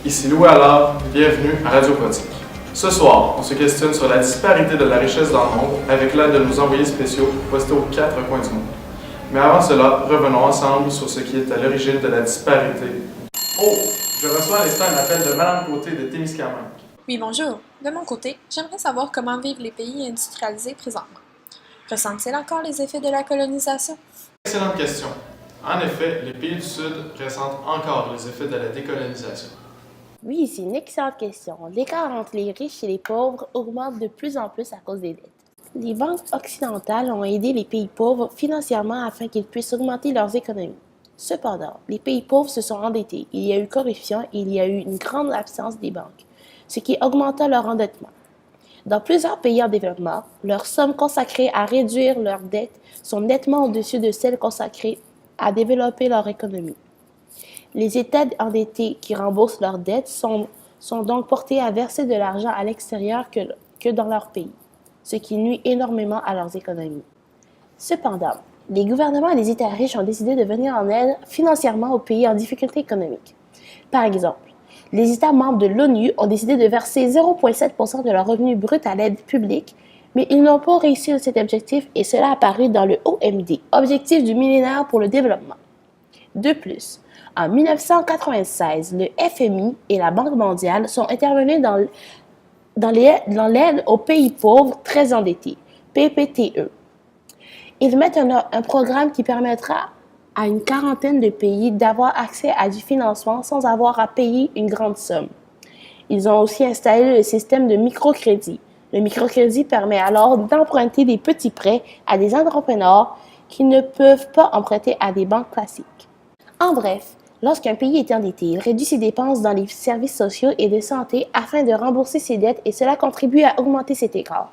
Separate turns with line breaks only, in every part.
Ici Louis Allard, bienvenue à Radio Pratique. Ce soir, on se questionne sur la disparité de la richesse dans le monde avec l'aide de nos envoyés spéciaux postés aux quatre coins du monde. Mais avant cela, revenons ensemble sur ce qui est à l'origine de la disparité. Oh! Je reçois à l'instant un appel de Madame Côté de Témiscamingue.
Oui, bonjour. De mon côté, j'aimerais savoir comment vivent les pays industrialisés présentement. Ressentent-ils encore les effets de la colonisation?
Excellente question. En effet, les pays du Sud ressentent encore les effets de la décolonisation.
Oui, c'est une excellente question. L'écart entre les riches et les pauvres augmente de plus en plus à cause des dettes. Les banques occidentales ont aidé les pays pauvres financièrement afin qu'ils puissent augmenter leurs économies. Cependant, les pays pauvres se sont endettés, il y a eu corruption et il y a eu une grande absence des banques, ce qui augmenta leur endettement. Dans plusieurs pays en développement, leurs sommes consacrées à réduire leurs dettes sont nettement au-dessus de celles consacrées à développer leur économie. Les États endettés qui remboursent leurs dettes sont donc portés à verser de l'argent à l'extérieur que dans leur pays, ce qui nuit énormément à leurs économies. Cependant, les gouvernements et les États riches ont décidé de venir en aide financièrement aux pays en difficulté économique. Par exemple, les États membres de l'ONU ont décidé de verser 0,7% de leur revenu brut à l'aide publique, mais ils n'ont pas réussi à cet objectif et cela a apparu dans le OMD, Objectif du millénaire pour le développement. De plus, en 1996, le FMI et la Banque mondiale sont intervenus dans l'aide aux pays pauvres très endettés, PPTE. Ils mettent un programme qui permettra à une quarantaine de pays d'avoir accès à du financement sans avoir à payer une grande somme. Ils ont aussi installé le système de microcrédit. Le microcrédit permet alors d'emprunter des petits prêts à des entrepreneurs qui ne peuvent pas emprunter à des banques classiques. En bref, lorsqu'un pays est endetté, il réduit ses dépenses dans les services sociaux et de santé afin de rembourser ses dettes et cela contribue à augmenter cet écart.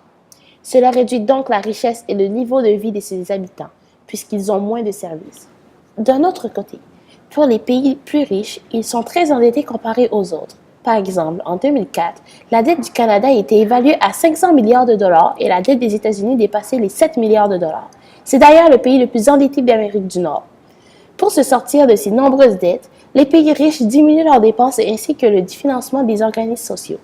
Cela réduit donc la richesse et le niveau de vie de ses habitants, puisqu'ils ont moins de services. D'un autre côté, pour les pays plus riches, ils sont très endettés comparés aux autres. Par exemple, en 2004, la dette du Canada était évaluée à 500 milliards de dollars et la dette des États-Unis dépassait les 7 milliards de dollars. C'est d'ailleurs le pays le plus endetté d'Amérique du Nord. Pour se sortir de ces nombreuses dettes, les pays riches diminuent leurs dépenses ainsi que le financement des organismes sociaux.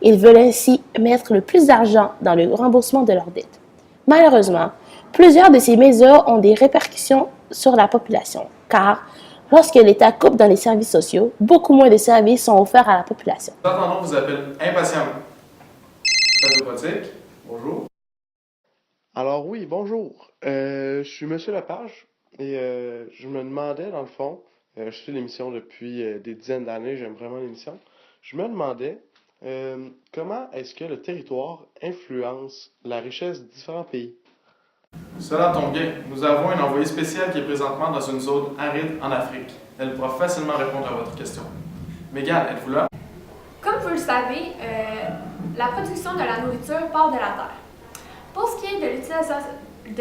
Ils veulent ainsi mettre le plus d'argent dans le remboursement de leurs dettes. Malheureusement, plusieurs de ces mesures ont des répercussions sur la population, car lorsque l'État coupe dans les services sociaux, beaucoup moins de services sont offerts à la population.
Nous attendons vos appels impatiemment. Radio Pratique, bonjour.
Alors oui, bonjour. Je suis Monsieur Lepage et je me demandais, dans le fond, je suis l'émission depuis des dizaines d'années, j'aime vraiment l'émission. Je me demandais comment est-ce que le territoire influence la richesse de différents pays.
Cela tombe bien, nous avons une envoyée spéciale qui est présentement dans une zone aride en Afrique. Elle pourra facilement répondre à votre question. Mégane, êtes-vous là?
Comme vous le savez, la production de la nourriture part de la terre. Pour ce qui est de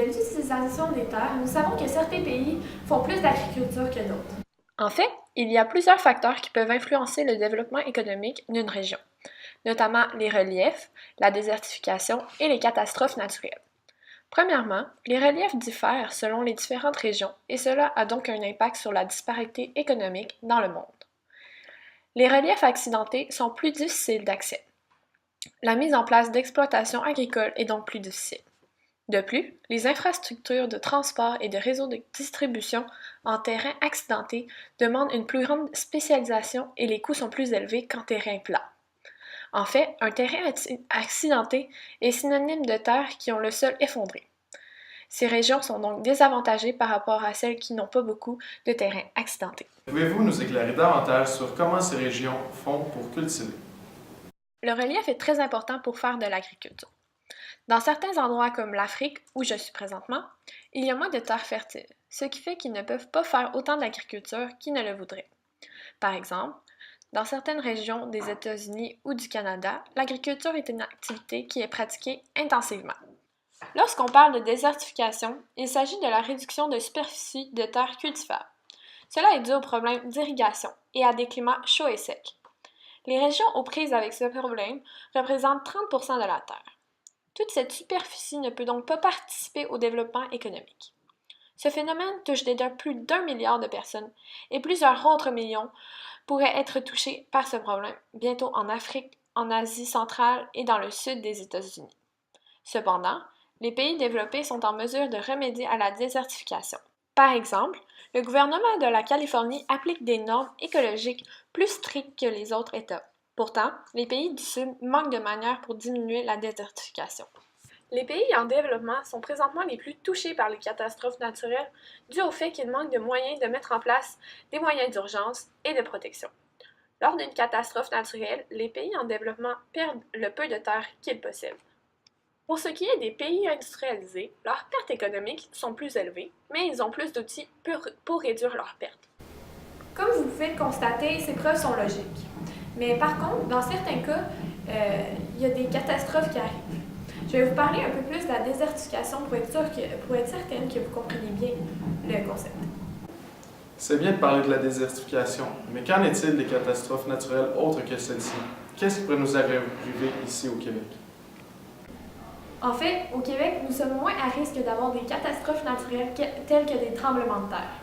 l'utilisation des terres, nous savons que certains pays font plus d'agriculture que d'autres.
En fait, il y a plusieurs facteurs qui peuvent influencer le développement économique d'une région, notamment les reliefs, la désertification et les catastrophes naturelles. Premièrement, les reliefs diffèrent selon les différentes régions et cela a donc un impact sur la disparité économique dans le monde. Les reliefs accidentés sont plus difficiles d'accès. La mise en place d'exploitations agricoles est donc plus difficile. De plus, les infrastructures de transport et de réseaux de distribution en terrain accidenté demandent une plus grande spécialisation et les coûts sont plus élevés qu'en terrain plat. En fait, un terrain accidenté est synonyme de terres qui ont le sol effondré. Ces régions sont donc désavantagées par rapport à celles qui n'ont pas beaucoup de terrain accidenté.
Pouvez-vous nous éclairer davantage sur comment ces régions font pour cultiver?
Le relief est très important pour faire de l'agriculture. Dans certains endroits comme l'Afrique, où je suis présentement, il y a moins de terres fertiles, ce qui fait qu'ils ne peuvent pas faire autant d'agriculture qu'ils ne le voudraient. Par exemple, dans certaines régions des États-Unis ou du Canada, l'agriculture est une activité qui est pratiquée intensivement. Lorsqu'on parle de désertification, il s'agit de la réduction de superficie de terres cultivables. Cela est dû aux problèmes d'irrigation et à des climats chauds et secs. Les régions aux prises avec ce problème représentent 30% de la terre. Toute cette superficie ne peut donc pas participer au développement économique. Ce phénomène touche déjà plus d'1 milliard de personnes et plusieurs autres millions pourraient être touchés par ce problème, bientôt en Afrique, en Asie centrale et dans le sud des États-Unis. Cependant, les pays développés sont en mesure de remédier à la désertification. Par exemple, le gouvernement de la Californie applique des normes écologiques plus strictes que les autres États. Pourtant, les pays du Sud manquent de manières pour diminuer la désertification. Les pays en développement sont présentement les plus touchés par les catastrophes naturelles dû au fait qu'ils manquent de moyens de mettre en place des moyens d'urgence et de protection. Lors d'une catastrophe naturelle, les pays en développement perdent le peu de terre qu'ils possèdent. Pour ce qui est des pays industrialisés, leurs pertes économiques sont plus élevées, mais ils ont plus d'outils pour réduire leurs pertes.
Comme vous pouvez le constater, ces preuves sont logiques. Mais par contre, dans certains cas, il y a des catastrophes qui arrivent. Je vais vous parler un peu plus de la désertification pour être certaine que vous comprenez bien le concept.
C'est bien de parler de la désertification, mais qu'en est-il des catastrophes naturelles autres que celle-ci? Qu'est-ce qui pourrait nous arriver ici au Québec?
En fait, au Québec, nous sommes moins à risque d'avoir des catastrophes naturelles telles que des tremblements de terre.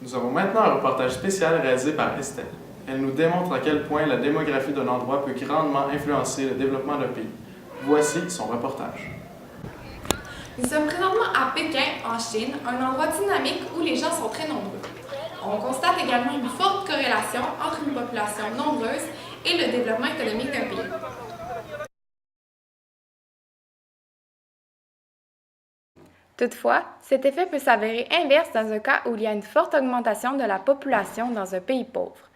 Nous avons maintenant un reportage spécial réalisé par Estelle. Elle nous démontre à quel point la démographie d'un endroit peut grandement influencer le développement d'un pays. Voici son reportage.
Nous sommes présentement à Pékin, en Chine, un endroit dynamique où les gens sont très nombreux. On constate également une forte corrélation entre une population nombreuse et le développement économique d'un pays.
Toutefois, cet effet peut s'avérer inverse dans un cas où il y a une forte augmentation de la population dans un pays pauvre.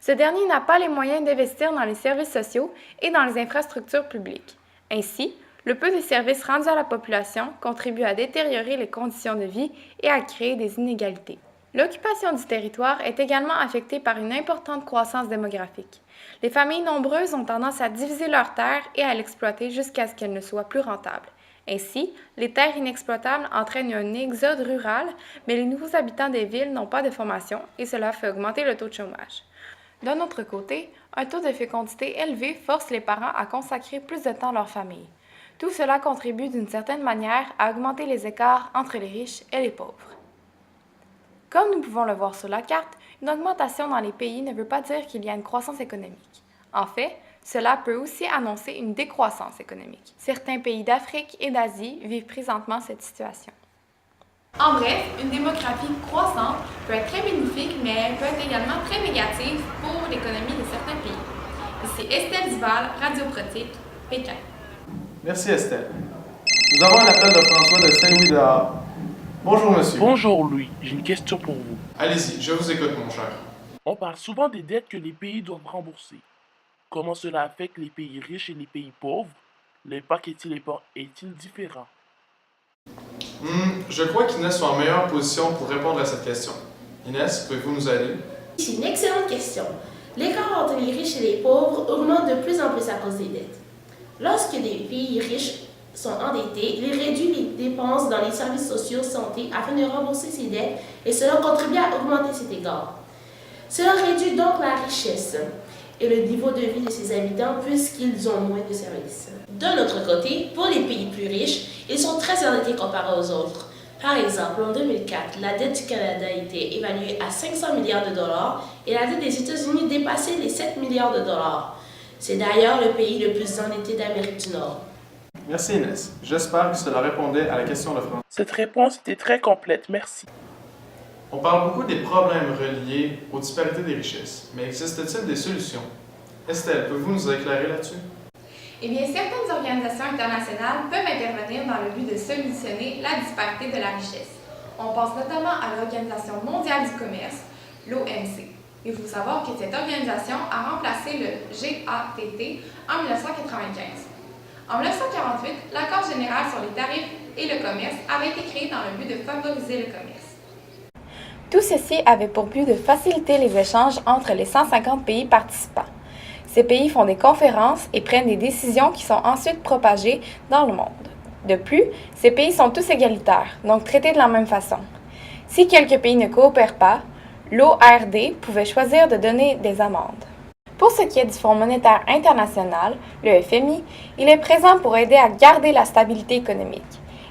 Ce dernier n'a pas les moyens d'investir dans les services sociaux et dans les infrastructures publiques. Ainsi, le peu de services rendus à la population contribue à détériorer les conditions de vie et à créer des inégalités. L'occupation du territoire est également affectée par une importante croissance démographique. Les familles nombreuses ont tendance à diviser leurs terres et à l'exploiter jusqu'à ce qu'elles ne soient plus rentables. Ainsi, les terres inexploitables entraînent un exode rural, mais les nouveaux habitants des villes n'ont pas de formation et cela fait augmenter le taux de chômage. D'un autre côté, un taux de fécondité élevé force les parents à consacrer plus de temps à leur famille. Tout cela contribue d'une certaine manière à augmenter les écarts entre les riches et les pauvres. Comme nous pouvons le voir sur la carte, une augmentation dans les pays ne veut pas dire qu'il y a une croissance économique. En fait, cela peut aussi annoncer une décroissance économique. Certains pays d'Afrique et d'Asie vivent présentement cette situation.
En bref, une démographie croissante peut être très bénéfique, mais elle peut être également très négative pour l'économie de certains pays. Ici Estelle Duval, Radio Pratique, Pékin.
Merci Estelle. Nous avons un appel de François de Saint-Louis-de-Hart. Bonjour monsieur.
Bonjour Louis, j'ai une question pour vous.
Allez-y, je vous écoute mon cher.
On parle souvent des dettes que les pays doivent rembourser. Comment cela affecte les pays riches et les pays pauvres? L'impact est-il différent?
Je crois qu'Inès soit en meilleure position pour répondre à cette question. Inès, pouvez-vous nous aider?
C'est une excellente question. L'écart entre les riches et les pauvres augmente de plus en plus à cause des dettes. Lorsque les pays riches sont endettés, ils réduisent les dépenses dans les services sociaux, santé, afin de rembourser ces dettes et cela contribue à augmenter cet écart. Cela réduit donc la richesse et le niveau de vie de ses habitants puisqu'ils ont moins de services. D'un autre côté, pour les pays plus riches, ils sont très endettés comparés aux autres. Par exemple, en 2004, la dette du Canada était évaluée à 500 milliards de dollars et la dette des États-Unis dépassait les 7 milliards de dollars. C'est d'ailleurs le pays le plus endetté d'Amérique du Nord.
Merci Inès. J'espère que cela répondait à la question de François.
Cette réponse était très complète, merci.
On parle beaucoup des problèmes reliés aux disparités des richesses, mais existe-t-il des solutions? Estelle, pouvez-vous nous éclairer là-dessus?
Eh bien, certaines organisations internationales peuvent intervenir dans le but de solutionner la disparité de la richesse. On pense notamment à l'Organisation mondiale du commerce, l'OMC. Il faut savoir que cette organisation a remplacé le GATT en 1995. En 1948, l'accord général sur les tarifs et le commerce avait été créé dans le but de favoriser le commerce.
Tout ceci avait pour but de faciliter les échanges entre les 150 pays participants. Ces pays font des conférences et prennent des décisions qui sont ensuite propagées dans le monde. De plus, ces pays sont tous égalitaires, donc traités de la même façon. Si quelques pays ne coopèrent pas, l'ORD pouvait choisir de donner des amendes. Pour ce qui est du Fonds monétaire international, le FMI, il est présent pour aider à garder la stabilité économique.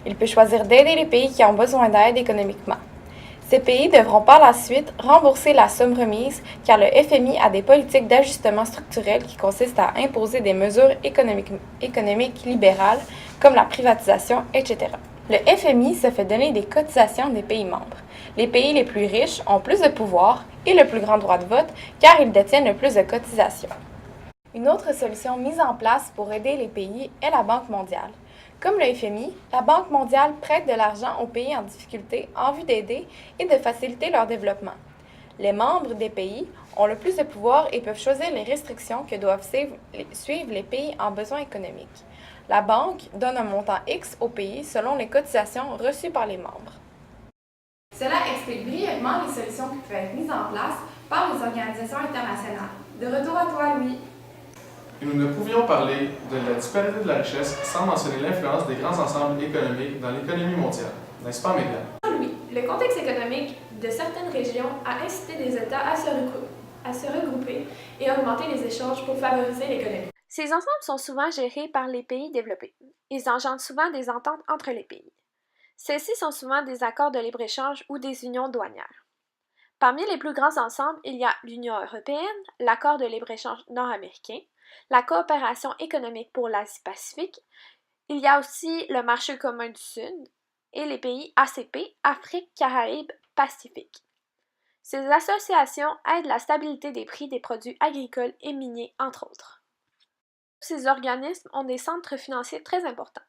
Il peut choisir d'aider les pays qui ont besoin d'aide économiquement. Ces pays devront par la suite rembourser la somme remise car le FMI a des politiques d'ajustement structurel qui consistent à imposer des mesures économiques libérales comme la privatisation, etc. Le FMI se fait donner des cotisations des pays membres. Les pays les plus riches ont plus de pouvoir et le plus grand droit de vote car ils détiennent le plus de cotisations. Une autre solution mise en place pour aider les pays est la Banque mondiale. Comme le FMI, la Banque mondiale prête de l'argent aux pays en difficulté en vue d'aider et de faciliter leur développement. Les membres des pays ont le plus de pouvoir et peuvent choisir les restrictions que doivent suivre les pays en besoin économique. La banque donne un montant X aux pays selon les cotisations reçues par les membres.
Cela explique brièvement les solutions qui peuvent être mises en place par les organisations internationales. De retour à toi, Louis.
Et nous ne pouvions parler de la disparité de la richesse sans mentionner l'influence des grands ensembles économiques dans l'économie mondiale. N'est-ce pas, Megan?
Oui, le contexte économique de certaines régions a incité des États à se regrouper et à augmenter les échanges pour favoriser l'économie.
Ces ensembles sont souvent gérés par les pays développés. Ils engendrent souvent des ententes entre les pays. Celles-ci sont souvent des accords de libre-échange ou des unions douanières. Parmi les plus grands ensembles, il y a l'Union européenne, l'accord de libre-échange nord-américain, la coopération économique pour l'Asie-Pacifique, il y a aussi le marché commun du Sud et les pays ACP, Afrique, Caraïbes, Pacifique. Ces associations aident la stabilité des prix des produits agricoles et miniers, entre autres. Ces organismes ont des centres financiers très importants,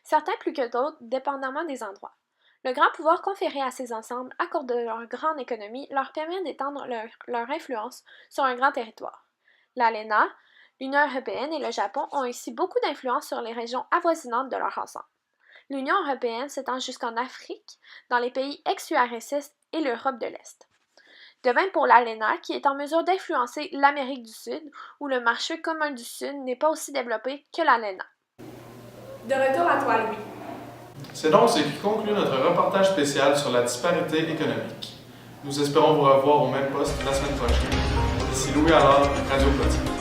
certains plus que d'autres, dépendamment des endroits. Le grand pouvoir conféré à ces ensembles à cause de leur grande économie leur permet d'étendre leur influence sur un grand territoire. L'ALENA, l'Union européenne et le Japon ont ainsi beaucoup d'influence sur les régions avoisinantes de leur ensemble. L'Union européenne s'étend jusqu'en Afrique, dans les pays ex-URSS et l'Europe de l'Est. De même pour l'ALENA, qui est en mesure d'influencer l'Amérique du Sud, où le marché commun du Sud n'est pas aussi développé que l'ALENA.
De retour à toi, Louis.
C'est donc ce qui conclut notre reportage spécial sur la disparité économique. Nous espérons vous revoir au même poste la semaine prochaine. Ici Louis Allard, Radio Pratique.